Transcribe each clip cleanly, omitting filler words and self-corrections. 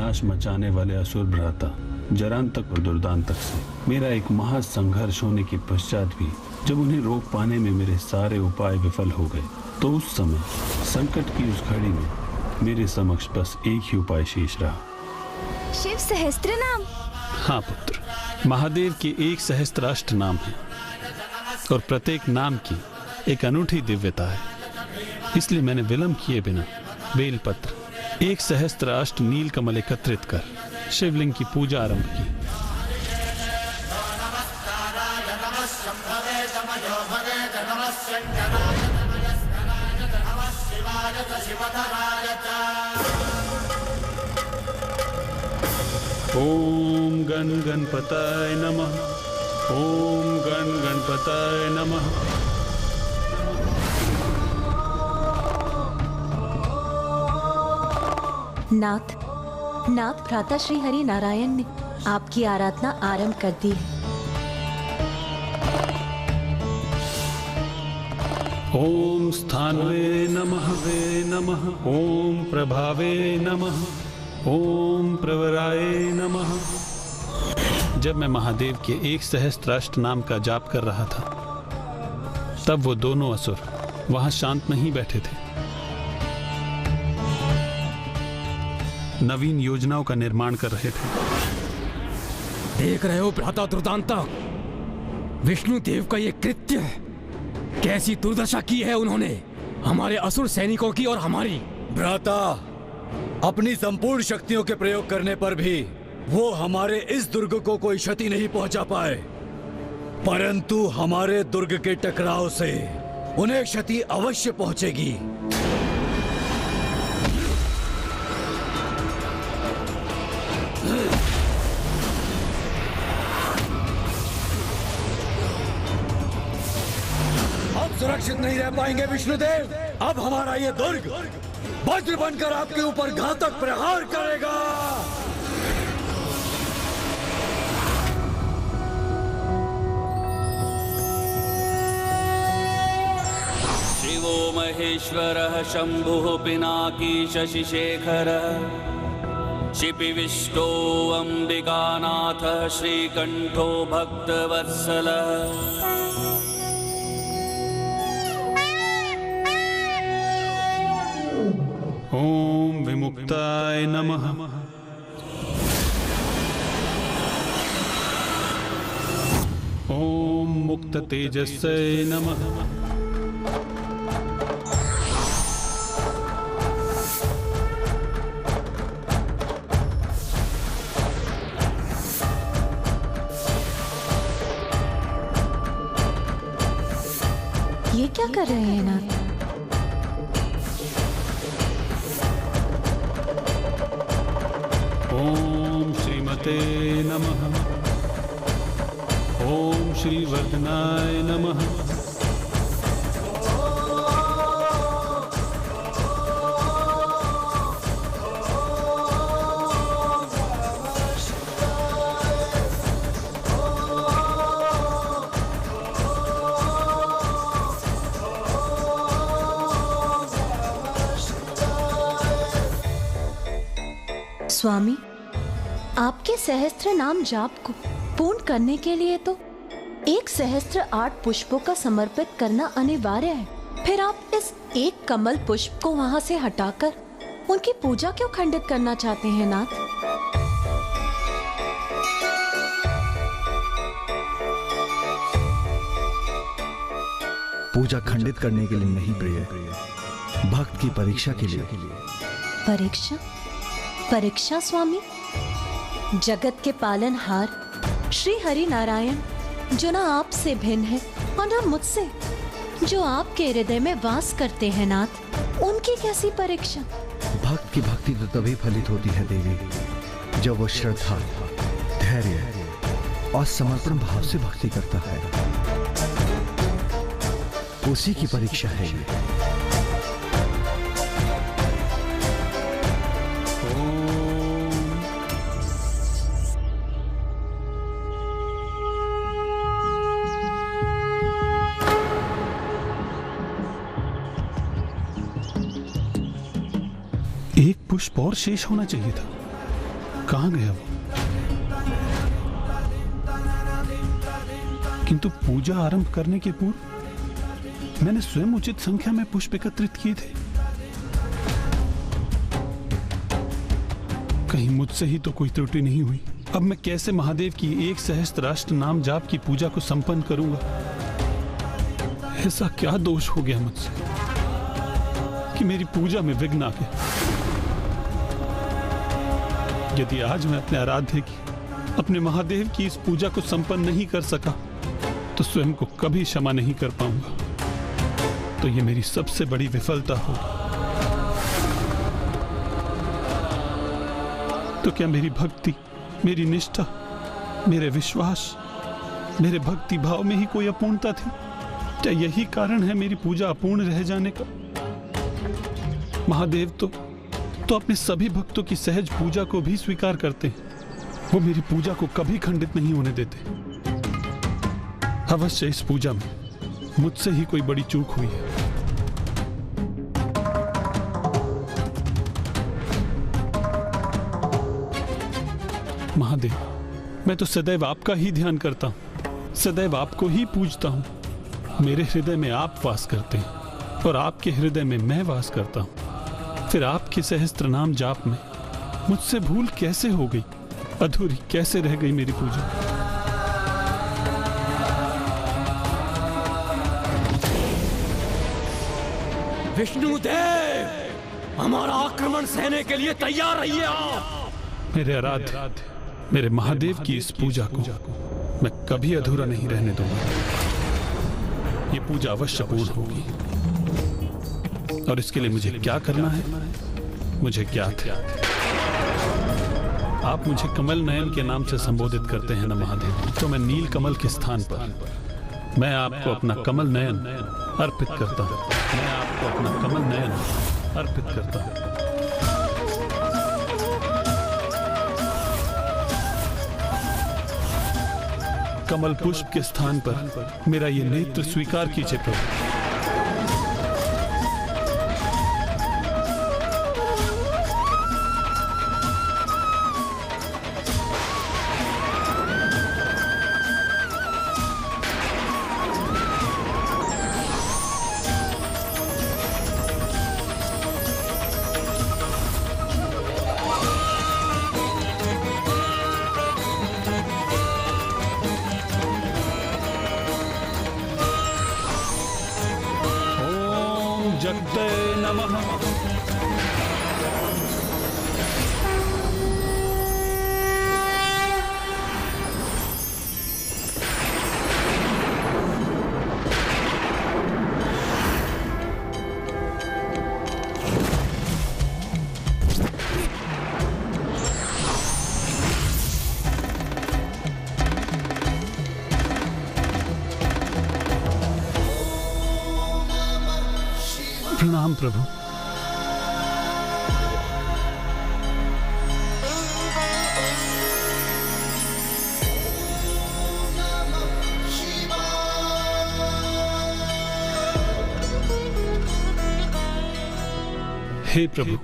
विनाश मचाने वाले असुर भ्राता जरांतक और दुर्दांतक से मेरा एक महासंघर्ष होने के पश्चात भी जब उन्हें रोक पाने में मेरे सारे उपाय विफल हो गए, तो उस समय संकट की उस घड़ी में मेरे समक्ष बस एक ही उपाय शेष रहा। शिव सहस्त्र नाम? हाँ पुत्र, महादेव के 1 सहस्त्राष्ट नाम है और प्रत्येक नाम की एक अनूठी दिव्यता है। इसलिए मैंने विलंब किए बिना बेलपत्र 1 सहस्त्राष्ट नील कमल एकत्रित कर शिवलिंग की पूजा आरंभ की। ओम गण गणपताय नमः। ओम गण गणपताय नमः। नाथ भ्राता श्री हरि नारायण ने आपकी आराधना आरंभ कर दी है। ओम स्थानवे नमः वे नमः। ओम प्रभावे नमः। ओम प्रवराय नमः। जब मैं महादेव के 1 सहस्त्राष्ट नाम का जाप कर रहा था, तब वो दोनों असुर वहां शांत नहीं बैठे थे। नवीन योजनाओं का निर्माण कर रहे थे। देख रहे हो भ्राता दुर्दांतक, विष्णु देव का ये कृत्य है। कैसी दुर्दशा की है उन्होंने हमारे असुर सैनिकों की और हमारी। भ्राता, अपनी संपूर्ण शक्तियों के प्रयोग करने पर भी वो हमारे इस दुर्ग को कोई क्षति नहीं पहुंचा पाए, परंतु हमारे दुर्ग के टकराव से उन्हें क्षति अवश्य पहुंचेगी। अब सुरक्षित नहीं रह पाएंगे विष्णुदेव। अब हमारा ये दुर्ग वज्र बनकर आपके ऊपर घातक प्रहार करेगा। शिवो महेश्वरः शंभुः पिनाकी शशिशेखरः शिपिविष्टो अंबिकानाथः श्रीकंठो भक्तवत्सलः। ओम विमुक्ताय नमः। ओम मुक्त तेजस्यै नमः। ये क्या कर रहे हैं नाथ? ओम श्रीमते नमः। ओम श्री वर्धनाय नमः। स्वामी, आपके सहस्त्र नाम जाप को पूर्ण करने के लिए तो 1 सहस्त्र 8 पुष्पों का समर्पित करना अनिवार्य है। फिर आप इस एक कमल पुष्प को वहां से हटाकर उनकी पूजा क्यों खंडित करना चाहते हैं नाथ? पूजा खंडित करने के लिए नहीं प्रिय, भक्त की परीक्षा के लिए। परीक्षा? परीक्षा स्वामी? जगत के पालनहार श्री हरि नारायण, जो ना आपसे भिन्न है और ना मुझसे, जो आपके हृदय में वास करते हैं नाथ, उनकी कैसी परीक्षा? भक्त की भक्ति तो तभी फलित होती है देवी, जब वो श्रद्धा, धैर्य और समर्पण भाव से भक्ति करता है। उसी की परीक्षा है ये। एक पुष्प और शेष होना चाहिए था। कहां गया वो? किंतु पूजा आरंभ करने के पूर्व मैंने स्वयं उचित संख्या में पुष्प एकत्रित किए थे। कहीं मुझसे ही तो कोई त्रुटि नहीं हुई। अब मैं कैसे महादेव की 1 सहस्त्राष्ट नाम जाप की पूजा को संपन्न करूंगा? ऐसा क्या दोष हो गया मुझसे कि मेरी पूजा में विघ्न आ गया? यदि आज मैं अपने आराध्य की, अपने महादेव की इस पूजा को संपन्न नहीं कर सका तो स्वयं को कभी क्षमा नहीं कर पाऊंगा। तो ये मेरी सबसे बड़ी विफलता होगी। तो क्या मेरी भक्ति, मेरी निष्ठा, मेरे विश्वास, मेरे भक्ति भाव में ही कोई अपूर्णता थी? क्या यही कारण है मेरी पूजा अपूर्ण रह जाने का? महादेव तो अपने सभी भक्तों की सहज पूजा को भी स्वीकार करते हैं। वो मेरी पूजा को कभी खंडित नहीं होने देते। अवश्य इस पूजा में मुझसे ही कोई बड़ी चूक हुई है। महादेव, मैं तो सदैव आपका ही ध्यान करता हूं, सदैव आपको ही पूजता हूं। मेरे हृदय में आप वास करते हैं और आपके हृदय में मैं वास करता हूं। फिर आपके सहस्त्र नाम जाप में मुझसे भूल कैसे हो गई? अधूरी कैसे रह गई मेरी पूजा? विष्णुदेव, हमारा आक्रमण सहने के लिए तैयार रहिए आप। मेरे आराध्य, मेरे महादेव की इस पूजा को मैं कभी अधूरा नहीं रहने दूंगा। ये पूजा अवश्य पूर्ण होगी। और इसके लिए मुझे क्या करना है, मुझे ज्ञात है। आप मुझे कमल नयन के नाम से संबोधित करते हैं ना महादेव, तो मैं नील कमल के स्थान पर मैं आपको अपना कमल नयन अर्पित करता हूं। मैं आपको अपना कमल नयन अर्पित करता हूं। कमल पुष्प के स्थान पर मेरा ये नेत्र स्वीकार कीजिए प्रभु। जगते नमः। प्रणाम प्रभु। हे प्रभु,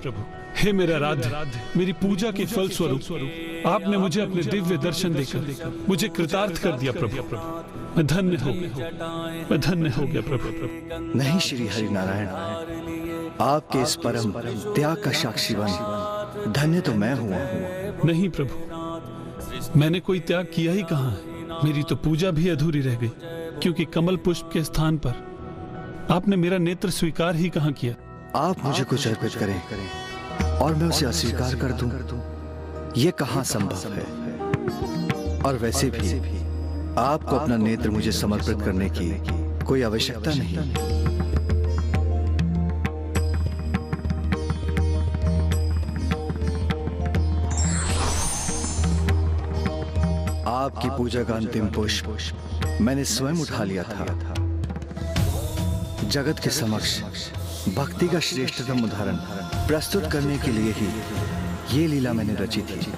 हे मेरा आराध्य, मेरी पूजा के फल स्वरूप आपने मुझे अपने दिव्य दर्शन देकर मुझे कृतार्थ कर दिया प्रभु। मैं धन्य हो गया, मैं धन्य हो गया प्रभु। नहीं श्री हरि नारायण, आपके इस परम त्याग का साक्षी बन धन्य तो मैं हुआ हूँ। नहीं प्रभु, मैंने कोई त्याग किया ही कहाँ है। मेरी तो पूजा भी अधूरी रह गई, क्योंकि कमल पुष्प के स्थान पर आपने मेरा नेत्र स्वीकार ही कहाँ किया। आप मुझे कुछ अर्पित करें और मैं उसे अस्वीकार कर दूं, ये कहाँ संभव है। और वैसे भी आपको अपना नेत्र मुझे समर्पित करने की कोई आवश्यकता नहीं। आपकी पूजा का अंतिम पुष्प मैंने स्वयं उठा लिया था। जगत के समक्ष भक्ति का श्रेष्ठतम उदाहरण प्रस्तुत करने के लिए ही ये लीला मैंने रची थी।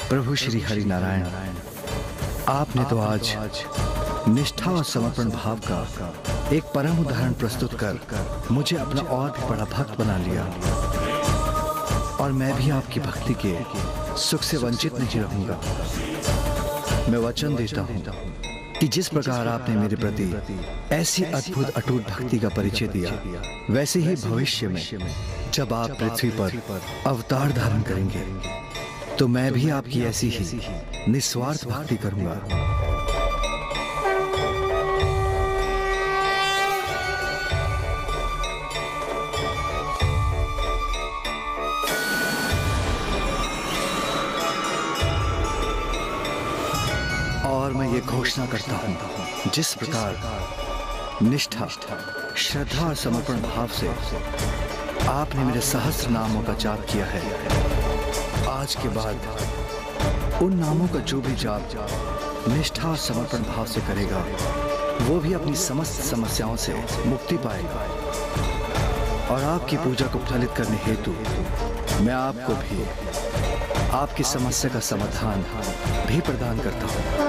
प्रभु श्री हरि नारायण, आपने तो आज निष्ठा और समर्पण भाव का एक परम उदाहरण प्रस्तुत कर मुझे अपना और भी बड़ा भक्त बना लिया। और मैं भी आपकी भक्ति के सुख से वंचित नहीं रहूंगा। मैं वचन देता हूं कि जिस प्रकार आपने मेरे प्रति ऐसी अद्भुत अटूट भक्ति का परिचय दिया, वैसे ही भविष्य में जब आप पृथ्वी पर अवतार धारण करेंगे तो मैं भी आपकी ऐसी ही निस्वार्थ भक्ति करूंगा। और मैं ये घोषणा करता हूं, जिस प्रकार निष्ठा, श्रद्धा और समर्पण भाव से आपने मेरे सहस्त्र नामों का जाप किया है, आज के बाद उन नामों का जो भी जाप निष्ठा और समर्पण भाव से करेगा, वो भी अपनी समस्त समस्याओं से मुक्ति पाएगा। और आपकी पूजा को फलित करने हेतु मैं आपको भी आपकी समस्या का समाधान भी प्रदान करता हूँ।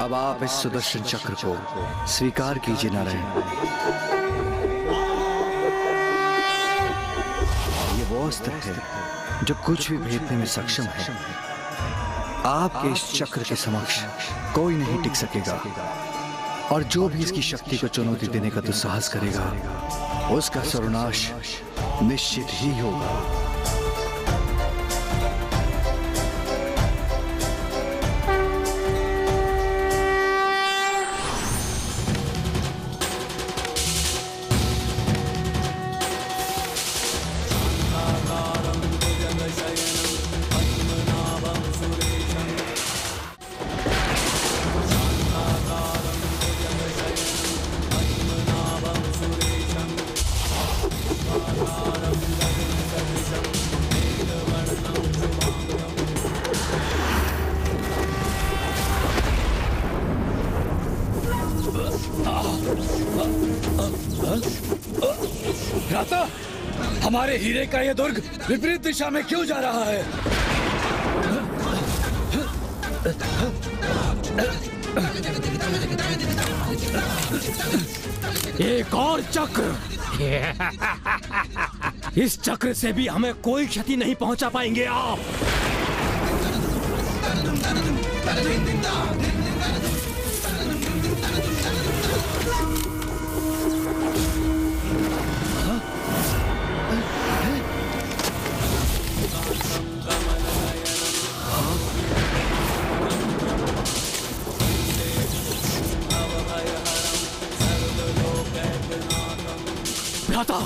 अब आप इस सुदर्शन चक्र को स्वीकार कीजिए नारायण। ये वो अस्त्र है जो कुछ भी भेदने में सक्षम है। आपके इस चक्र के समक्ष कोई नहीं टिक सकेगा, और जो भी इसकी शक्ति को चुनौती देने का दुस्साहस करेगा, उसका सर्वनाश निश्चित ही होगा। भ्राता, हमारे हीरे का यह दुर्ग विपरीत दिशा में क्यों जा रहा है? एक और चक्र। इस चक्र से भी हमें कोई क्षति नहीं पहुंचा पाएंगे आप। भ्राता,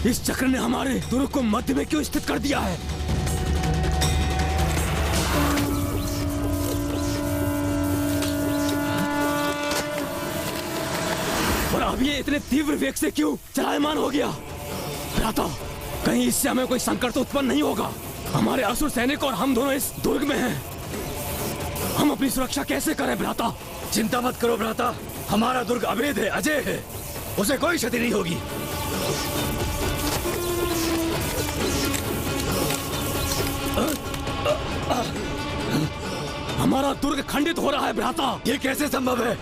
इस चक्र ने हमारे दुर्ग को मध्य में क्यों स्थित कर दिया है? और अब ये इतने तीव्र वेग से क्यों चलायमान हो गया? भ्राता, कहीं इससे हमें कोई संकट तो उत्पन्न नहीं होगा? हमारे असुर सैनिक और हम दोनों इस दुर्ग में हैं। हम अपनी सुरक्षा कैसे करें भ्राता? चिंता मत करो भ्राता, हमारा दुर्ग अभेद है, अजय है, उसे कोई क्षति नहीं होगी। हमारा दुर्ग खंडित हो रहा है भ्राता। ये कैसे संभव है?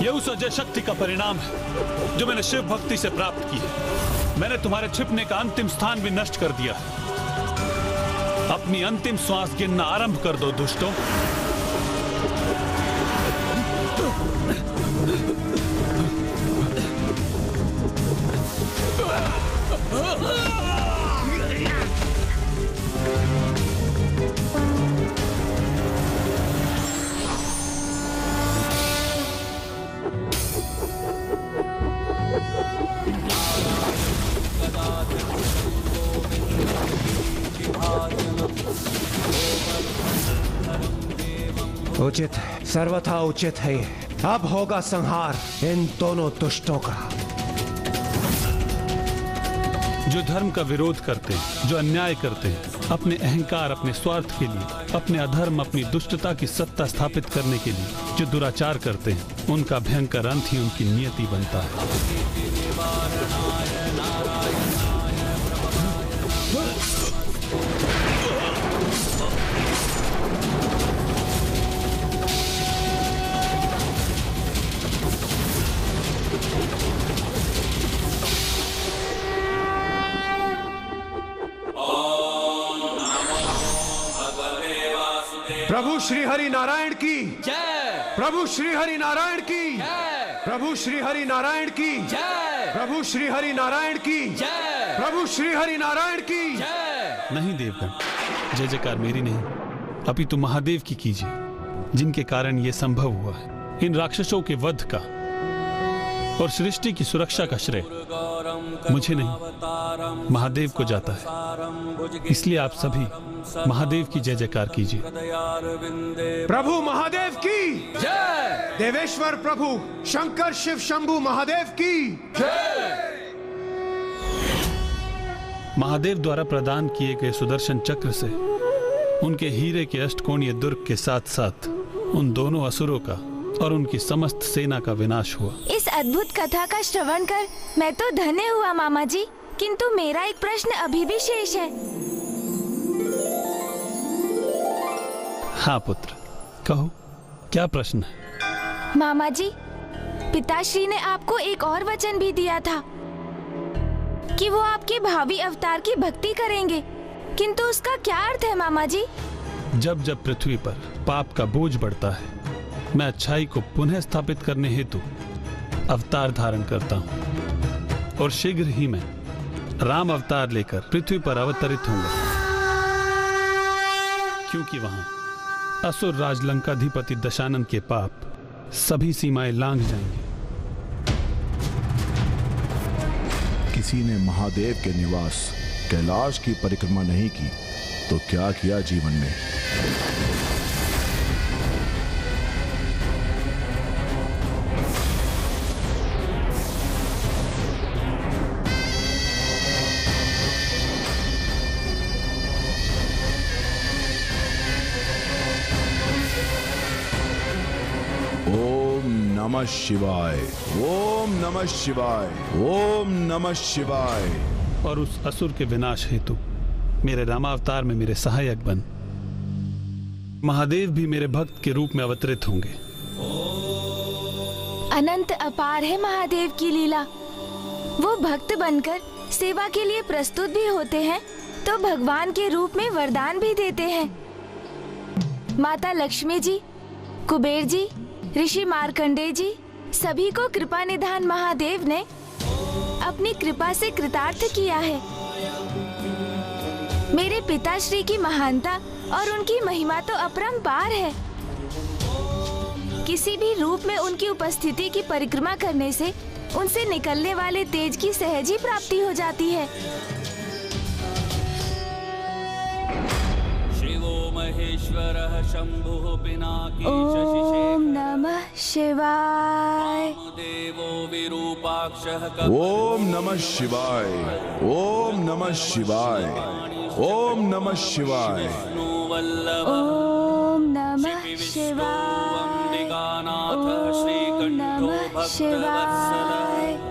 ये उस अजय शक्ति का परिणाम है जो मैंने शिव भक्ति से प्राप्त की है। मैंने तुम्हारे छिपने का अंतिम स्थान भी नष्ट कर दिया। अब अपनी अंतिम श्वास गिनना आरंभ कर दो दुष्टों। उचित, सर्वथा उचित है। अब होगा संहार इन दोनों दुष्टों का। जो धर्म का विरोध करते हैं, जो अन्याय करते हैं, अपने अहंकार, अपने स्वार्थ के लिए, अपने अधर्म, अपनी दुष्टता की सत्ता स्थापित करने के लिए जो दुराचार करते हैं, उनका भयंकर अंत ही उनकी नियति बनता है। प्रभु श्री हरि नारायण की जय। प्रभु श्री हरि नारायण की जय। प्रभु श्री हरि नारायण की जय। प्रभु श्री हरि नारायण की जय। प्रभु श्री हरि नारायण की जय। नहीं देवगण, जय जयकार मेरी नहीं, अपितु महादेव की कीजिए, जिनके कारण यह संभव हुआ है। इन राक्षसों के वध का और सृष्टि की सुरक्षा का श्रेय मुझे नहीं, महादेव को जाता है। इसलिए आप सभी महादेव की जय जयकार कीजिए। प्रभु महादेव की जय। देवेश्वर प्रभु शंकर शिव शंभु महादेव की जय। महादेव द्वारा प्रदान किए गए सुदर्शन चक्र से उनके हीरे के अष्टकोणीय दुर्ग के साथ साथ उन दोनों असुरों का और उनकी समस्त सेना का विनाश हुआ। इस अद्भुत कथा का श्रवण कर मैं तो धन्य हुआ मामा जी, किंतु मेरा एक प्रश्न अभी भी शेष है। हाँ पुत्र, कहो क्या प्रश्न है? मामा जी, पिताश्री ने आपको एक और वचन भी दिया था कि वो आपके भावी अवतार की भक्ति करेंगे, किंतु उसका क्या अर्थ है मामा जी? जब जब पृथ्वी पर पाप का बोझ बढ़ता है, मैं अच्छाई को पुनः स्थापित करने हेतु अवतार धारण करता हूँ और शीघ्र ही मैं राम अवतार लेकर पृथ्वी पर अवतरित होऊंगा, क्योंकि वहां असुर राज लंकाधिपति दशानन के पाप सभी सीमाएं लांघ जाएंगे। किसी ने महादेव के निवास कैलाश की परिक्रमा नहीं की तो क्या किया जीवन में? नमः शिवाय, ओम नमः शिवाय, ओम नमः शिवाय। और उस असुर के विनाश हेतु मेरे रामावतार में मेरे सहायक बन महादेव भी मेरे भक्त के रूप में अवतरित होंगे। अनंत अपार है महादेव की लीला। वो भक्त बनकर सेवा के लिए प्रस्तुत भी होते हैं तो भगवान के रूप में वरदान भी देते हैं। माता लक्ष्मी जी, कुबेर जी, ऋषि मार्कंडेय जी, सभी को कृपा निधान महादेव ने अपनी कृपा से कृतार्थ किया है। मेरे पिताश्री की महानता और उनकी महिमा तो अपरंपार है। किसी भी रूप में उनकी उपस्थिति की परिक्रमा करने से उनसे निकलने वाले तेज की सहज ही प्राप्ति हो जाती है। महेश्वरः शंभुः पिनाकी ओम नमः शिवाय। देवो विरूपाक्षः ओम नमः शिवाय, ओम नमः शिवाय, ओम नमः शिवाय। ओम नमः शिवाय, ओम नमः शिवाय।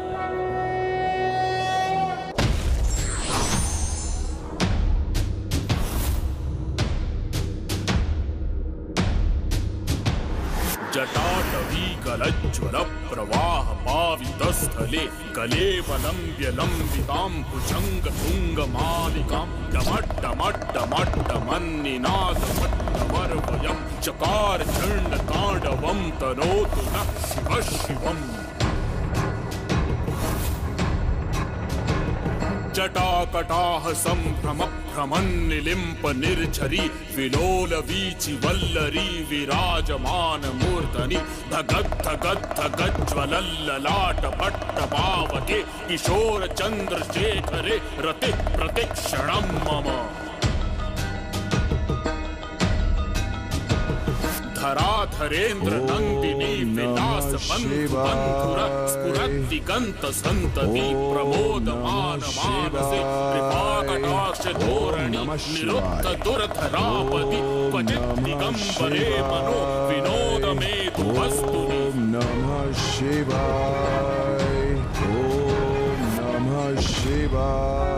जटाटवी जलज्ज्वल प्रवाह पावितस्थले कलेवलम्ब्य लम्बितां भुजङ्गतुङ्गमालिकां डमड्डमड्डमड्डमन्निनादमड्डमर्वयं चकार चण्डताण्डवं तनोतु नः शिवः शिवम्। जटाकटाह सम्भ्रम भ्रमन्निलिम्प निर्झरी विलोल वीचि वल्लरी विराजमान मूर्धनि धगद्धगद्धगज्ज्वलल्ललाट पट्टपावके किशोर चन्द्रशेखरे रति प्रतिक्षणं मम। धराधरेन्द्र नंदिनी विलास बंधुर स्फुरद्दिगंत संतति प्रमोदमान मानसे कृपाकटाक्ष धोरणि निरुद्ध दुर्धरापदि क्वचित् दिगंबरे मनो विनोद मे तु वस्तुनि। ओम नमः शिवाय, ओम नमः शिवाय।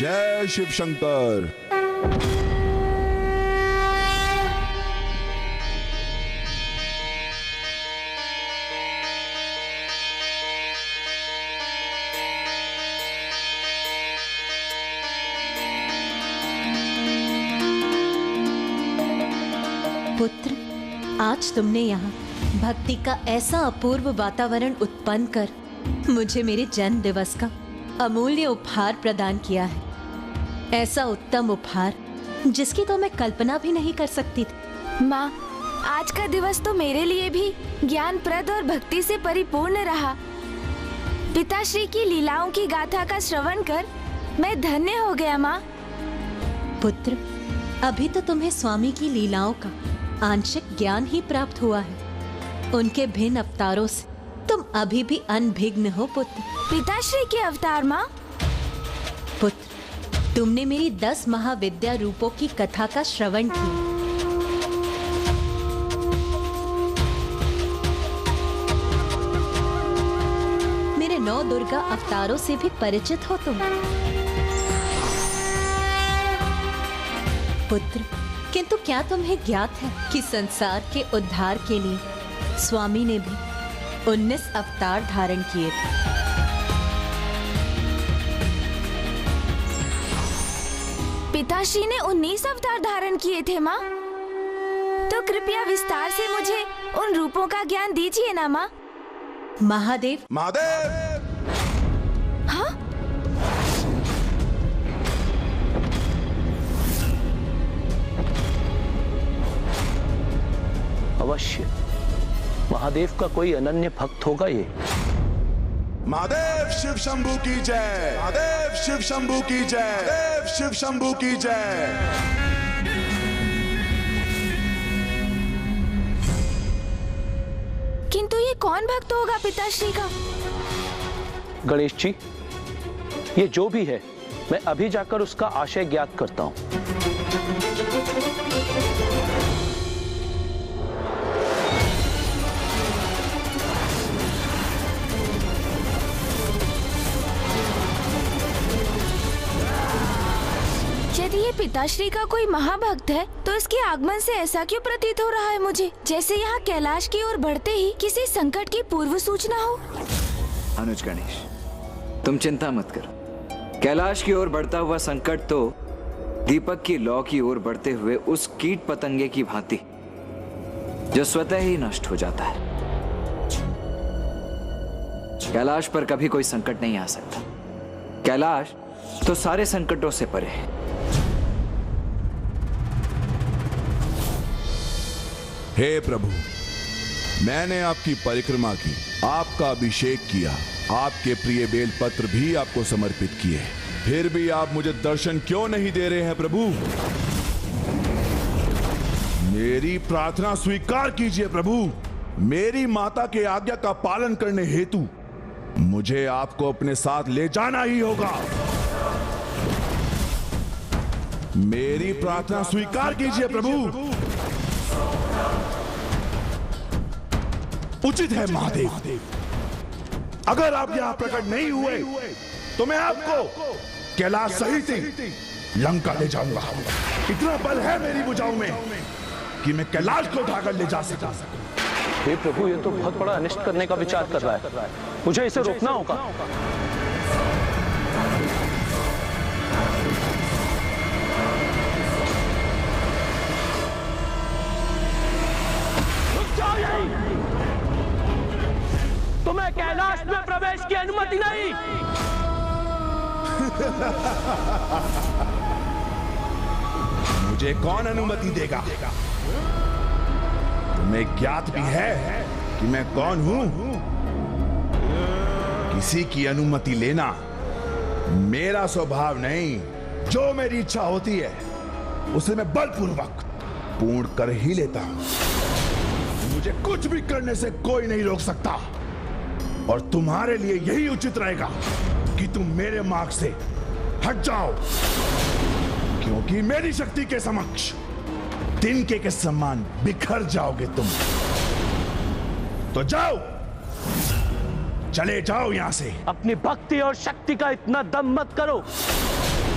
जय शिव शंकर। पुत्र, आज तुमने यहाँ भक्ति का ऐसा अपूर्व वातावरण उत्पन्न कर मुझे मेरे जन्म दिवस का अमूल्य उपहार प्रदान किया है। ऐसा उत्तम उपहार जिसकी तो मैं कल्पना भी नहीं कर सकती थी। माँ, आज का दिवस तो मेरे लिए भी ज्ञानप्रद और भक्ति से परिपूर्ण रहा। पिताश्री की लीलाओं की गाथा का श्रवण कर मैं धन्य हो गया। माँ पुत्र, अभी तो तुम्हें स्वामी की लीलाओं का आंशिक ज्ञान ही प्राप्त हुआ है। उनके भिन्न अवतारों से तुम अभी भी अनभिज्ञ हो पुत्र। पिताश्री के अवतार? माँ पुत्र, तुमने मेरी 10 महाविद्या रूपों की कथा का श्रवण किया। मेरे 9 दुर्गा अवतारों से भी परिचित हो तुम पुत्र। किंतु क्या तुम्हें ज्ञात है कि संसार के उद्धार के लिए स्वामी ने भी 19 अवतार धारण किए थे। पिताश्री ने 19 अवतार धारण किए थे माँ। तो कृपया विस्तार से मुझे उन रूपों का ज्ञान दीजिए ना माँ। महादेव, महादेव। हाँ? अवश्य महादेव का कोई अनन्य भक्त होगा ये। महादेव शिव शंभू की जय, महादेव शिव शंभू की जय, महादेव शिव शंभू की जय। किंतु ये कौन भक्त होगा पिताश्री का? गणेश जी, ये जो भी है मैं अभी जाकर उसका आशय ज्ञात करता हूं। यदि ये पिताश्री का कोई महाभक्त है तो इसके आगमन से ऐसा क्यों प्रतीत हो रहा है मुझे, जैसे यहाँ कैलाश की ओर बढ़ते ही किसी संकट की पूर्व सूचना हो। अनुज गणेश, तुम चिंता मत करो। कैलाश की ओर बढ़ता हुआ संकट तो दीपक की लौ की ओर बढ़ते हुए उस कीट पतंगे की भांति जो स्वतः ही नष्ट हो जाता है। कैलाश पर कभी कोई संकट नहीं आ सकता। कैलाश तो सारे संकटों से परे है। हे प्रभु, मैंने आपकी परिक्रमा की, आपका अभिषेक किया, आपके प्रिय बेलपत्र भी आपको समर्पित किए, फिर भी आप मुझे दर्शन क्यों नहीं दे रहे हैं प्रभु? मेरी प्रार्थना स्वीकार कीजिए प्रभु। मेरी माता के आज्ञा का पालन करने हेतु मुझे आपको अपने साथ ले जाना ही होगा। मेरी प्रार्थना स्वीकार कीजिए प्रभु। उचित है महादेव, अगर आप यहाँ प्रकट नहीं हुए तो मैं आपको कैलाश सहित ही लंका ले जाऊंगा। इतना बल है मेरी भुजाओं में कि मैं कैलाश को उठाकर ले जा सकता। हे प्रभु, ये तो बहुत बड़ा अनिष्ट करने का विचार कर रहा है, मुझे इसे रोकना होगा। रुक जाओ यहीं। तुम्हें कैलाश में प्रवेश की अनुमति नहीं। मुझे कौन अनुमति देगा? तुम्हें ज्ञात भी है कि मैं कौन हूं? किसी की अनुमति लेना मेरा स्वभाव नहीं। जो मेरी इच्छा होती है उसे मैं बलपूर्वक पूर्ण कर ही लेता हूं। मुझे कुछ भी करने से कोई नहीं रोक सकता और तुम्हारे लिए यही उचित रहेगा कि तुम मेरे मार्ग से हट जाओ, क्योंकि मेरी शक्ति के समक्ष तिनके के समान बिखर जाओगे तुम। तो जाओ, चले जाओ यहां से। अपनी भक्ति और शक्ति का इतना दम मत करो।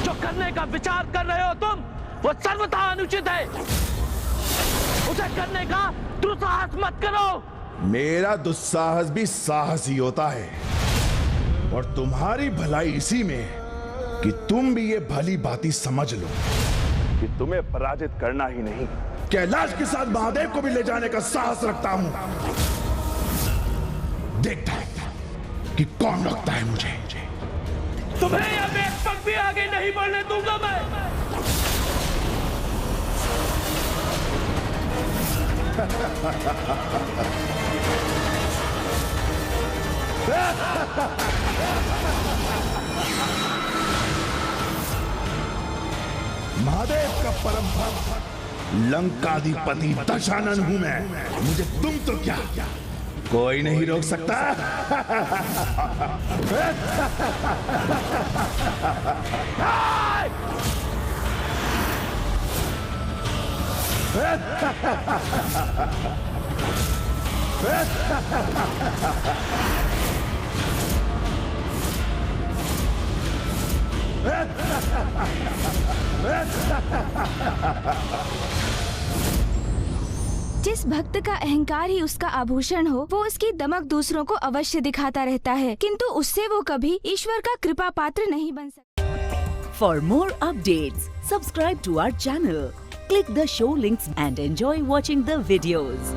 जो करने का विचार कर रहे हो तुम, वो सर्वथा अनुचित है। उसे करने का दुस्साहस मत करो। मेरा दुस्साहस भी साहस ही होता है, और तुम्हारी भलाई इसी में कि तुम भी ये भली भांति समझ लो कि तुम्हें पराजित करना ही नहीं, कैलाश के साथ महादेव को भी ले जाने का साहस रखता हूं। देखता है कि कौन रोकता है मुझे। तुम्हें अब एक पग भी आगे नहीं बढ़ने दूंगा मैं। महादेव का परम भक्त लंकाधिपति दशानन हूं मैं। मुझे तुम तो क्या कोई नहीं रोक सकता। जिस भक्त का अहंकार ही उसका आभूषण हो, वो उसकी दमक दूसरों को अवश्य दिखाता रहता है, किंतु उससे वो कभी ईश्वर का कृपा पात्र नहीं बन सकता। For more updates, subscribe to our channel, click the show links and enjoy watching the videos.